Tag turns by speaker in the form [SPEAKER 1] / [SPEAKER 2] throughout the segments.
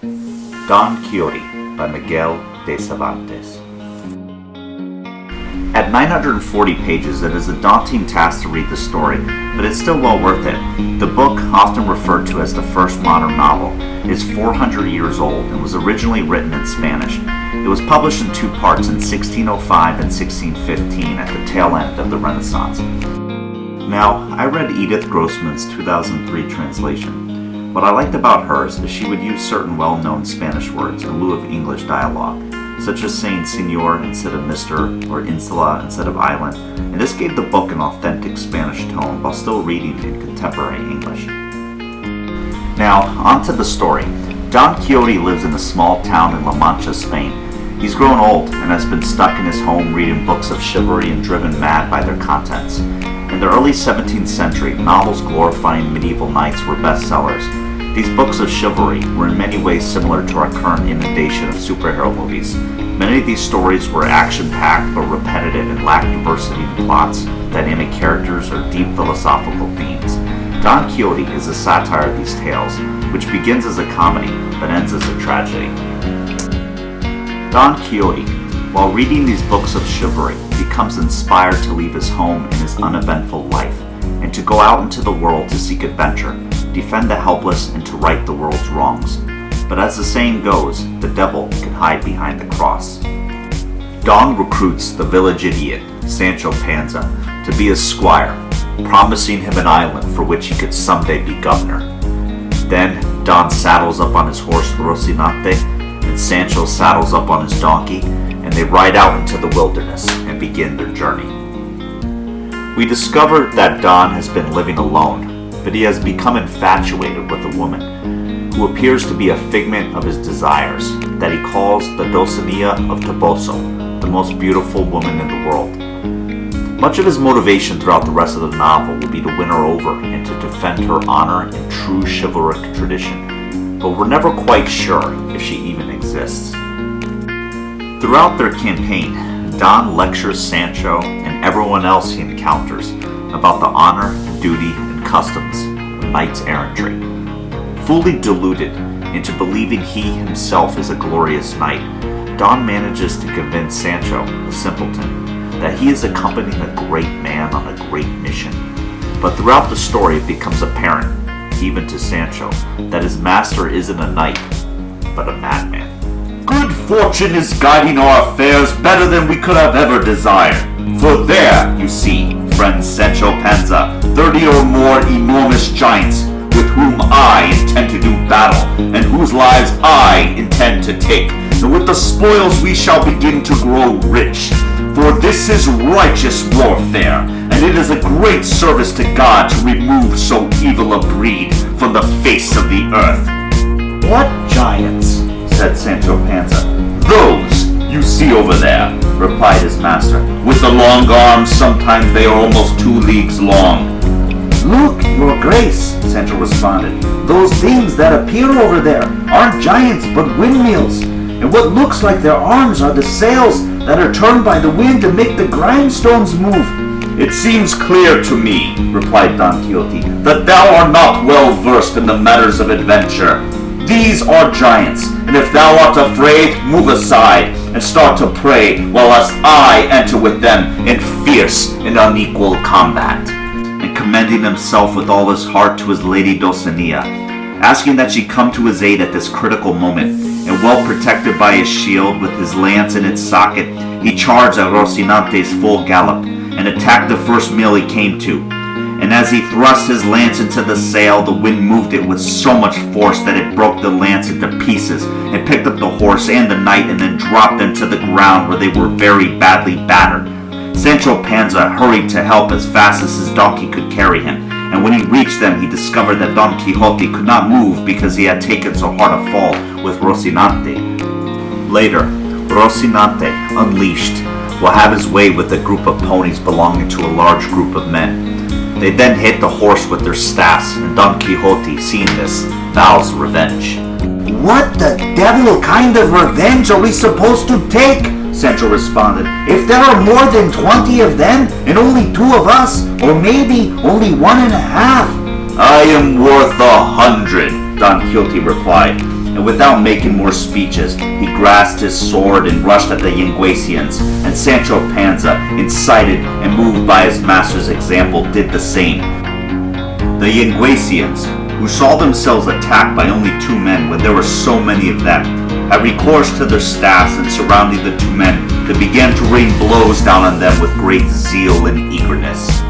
[SPEAKER 1] Don Quixote by Miguel de Cervantes. At 940 pages, it is a daunting task to read the story, but it's still well worth it. The book, often referred to as the first modern novel, is 400 years old and was originally written in Spanish. It was published in two parts in 1605 and 1615 at the tail end of the Renaissance. Now, I read Edith Grossman's 2003 translation. What I liked about hers is she would use certain well-known Spanish words in lieu of English dialogue, such as saying señor instead of Mr. or insula instead of island, and this gave the book an authentic Spanish tone while still reading in contemporary English. Now, on to the story. Don Quixote lives in a small town in La Mancha, Spain. He's grown old and has been stuck in his home reading books of chivalry and driven mad by their contents. In the early 17th century, novels glorifying medieval knights were bestsellers. These books of chivalry were in many ways similar to our current inundation of superhero movies. Many of these stories were action-packed but repetitive and lacked diversity in plots, dynamic characters, or deep philosophical themes. Don Quixote is a satire of these tales, which begins as a comedy but ends as a tragedy. Don Quixote, while reading these books of chivalry, becomes inspired to leave his home and his uneventful life, and to go out into the world to seek adventure, defend the helpless, and to right the world's wrongs. But as the saying goes, the devil can hide behind the cross. Don recruits the village idiot, Sancho Panza, to be his squire, promising him an island for which he could someday be governor. Then Don saddles up on his horse Rocinante, and Sancho saddles up on his donkey, and they ride out into the wilderness and begin their journey. We discover that Don has been living alone, but he has become infatuated with a woman who appears to be a figment of his desires, that he calls the Dulcinea of Toboso, the most beautiful woman in the world. Much of his motivation throughout the rest of the novel will be to win her over and to defend her honor in true chivalric tradition, but we're never quite sure if she even exists. Throughout their campaign, Don lectures Sancho and everyone else he encounters about the honor, duty, and customs of knights errantry. Fully deluded into believing he himself is a glorious knight, Don manages to convince Sancho, the simpleton, that he is accompanying a great man on a great mission. But throughout the story it becomes apparent, even to Sancho, that his master isn't a knight, but a madman. Good fortune is guiding our affairs better than we could have ever desired. For there, you see, friend Sancho Panza, 30 or more enormous giants with whom I intend to do battle, and whose lives I intend to take. And with the spoils we shall begin to grow rich. For this is righteous warfare, and it is a great service to God to remove so evil a breed from the face of the earth. What giants? Said Sancho Panza. Those you see over there, replied his master. With the long arms, sometimes they are almost 2 leagues long. Look, your grace, Sancho responded. Those things that appear over there aren't giants but windmills, and what looks like their arms are the sails that are turned by the wind to make the grindstones move. It seems clear to me, replied Don Quixote, that thou art not well versed in the matters of adventure. These are giants, and if thou art afraid, move aside and start to pray, whilst I enter with them in fierce and unequal combat. And commending himself with all his heart to his lady Dulcinea, asking that she come to his aid at this critical moment, and well protected by his shield with his lance in its socket, he charged at Rocinante's full gallop, and attacked the first mill he came to. And as he thrust his lance into the sail, the wind moved it with so much force that it broke the lance into pieces, and picked up the horse and the knight, and then dropped them to the ground where they were very badly battered. Sancho Panza hurried to help as fast as his donkey could carry him, and when he reached them he discovered that Don Quixote could not move because he had taken so hard a fall with Rocinante. Later, Rocinante, unleashed, will have his way with a group of ponies belonging to a large group of men. They then hit the horse with their staffs, and Don Quixote, seeing this, vows revenge. What the devil kind of revenge are we supposed to take? Sancho responded. If there are more than 20 of them, and only 2 of us, or maybe only 1.5. I am worth 100, Don Quixote replied, and without making more speeches, he grasped his sword and rushed at the Yanguesians, and Sancho Panza, incited and moved by his master's example, did the same. The Yanguesians, who saw themselves attacked by only 2 men when there were so many of them, had recourse to their staffs, and surrounding the 2 men, they began to rain blows down on them with great zeal and eagerness.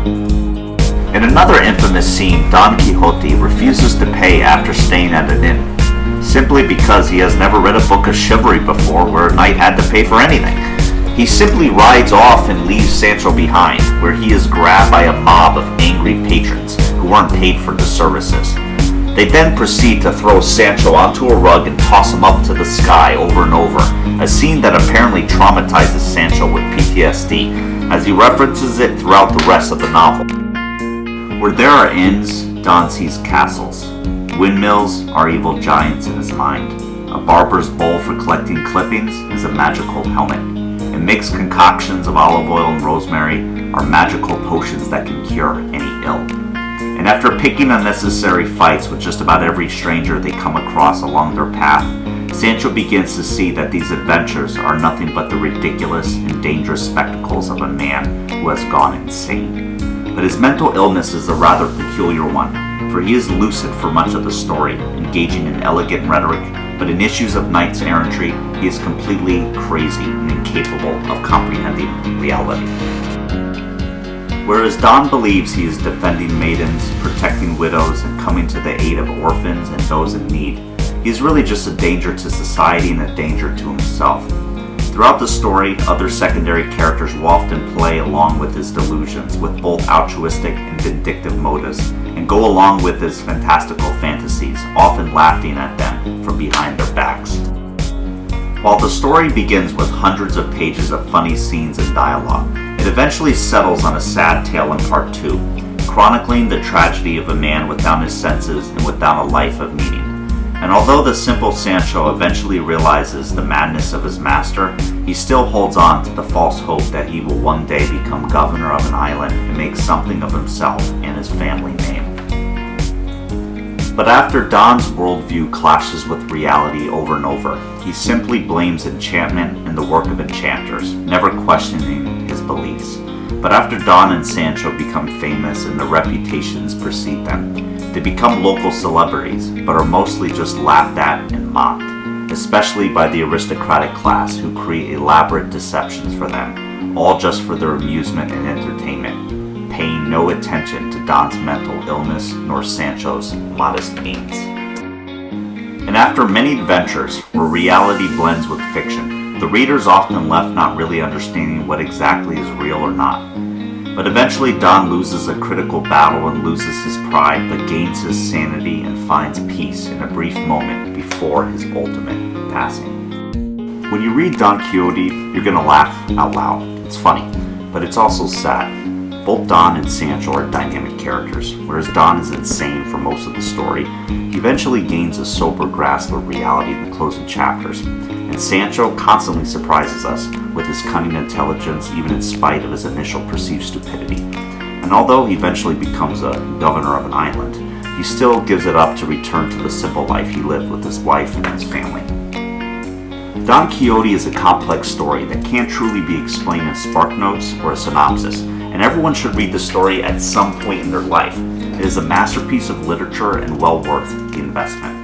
[SPEAKER 1] In another infamous scene, Don Quixote refuses to pay after staying at an inn, simply because he has never read a book of chivalry before where a knight had to pay for anything. He simply rides off and leaves Sancho behind, where he is grabbed by a mob of angry patrons who weren't paid for the services. They then proceed to throw Sancho onto a rug and toss him up to the sky over and over, a scene that apparently traumatizes Sancho with PTSD, as he references it throughout the rest of the novel. Where there are inns, Don sees castles. Windmills are evil giants in his mind. A barber's bowl for collecting clippings is a magical helmet. And mixed concoctions of olive oil and rosemary are magical potions that can cure any ill. And after picking unnecessary fights with just about every stranger they come across along their path, Sancho begins to see that these adventures are nothing but the ridiculous and dangerous spectacles of a man who has gone insane. But his mental illness is a rather peculiar one, for he is lucid for much of the story, engaging in elegant rhetoric, but in issues of knights errantry, he is completely crazy and incapable of comprehending reality. Whereas Don believes he is defending maidens, protecting widows, and coming to the aid of orphans and those in need, he is really just a danger to society and a danger to himself. Throughout the story, other secondary characters will often play along with his delusions with both altruistic and vindictive motives, and go along with his fantastical fantasies, often laughing at them from behind their backs. While the story begins with hundreds of pages of funny scenes and dialogue, it eventually settles on a sad tale in part 2, chronicling the tragedy of a man without his senses and without a life of meaning. And although the simple Sancho eventually realizes the madness of his master, he still holds on to the false hope that he will one day become governor of an island and make something of himself and his family name. But after Don's worldview clashes with reality over and over, he simply blames enchantment and the work of enchanters, never questioning his beliefs. But after Don and Sancho become famous and their reputations precede them, they become local celebrities, but are mostly just laughed at and mocked, especially by the aristocratic class who create elaborate deceptions for them, all just for their amusement and entertainment, paying no attention to Don's mental illness nor Sancho's modest means. And after many adventures where reality blends with fiction, the reader is often left not really understanding what exactly is real or not. But eventually Don loses a critical battle and loses his pride, but gains his sanity and finds peace in a brief moment before his ultimate passing. When you read Don Quixote, you're gonna laugh out loud. It's funny, but it's also sad. Both Don and Sancho are dynamic characters. Whereas Don is insane for most of the story, he eventually gains a sober grasp of reality in the closing chapters. And Sancho constantly surprises us with his cunning intelligence, even in spite of his initial perceived stupidity. And although he eventually becomes a governor of an island, he still gives it up to return to the simple life he lived with his wife and his family. Don Quixote is a complex story that can't truly be explained in spark notes or a synopsis, and everyone should read the story at some point in their life. It is a masterpiece of literature and well worth the investment.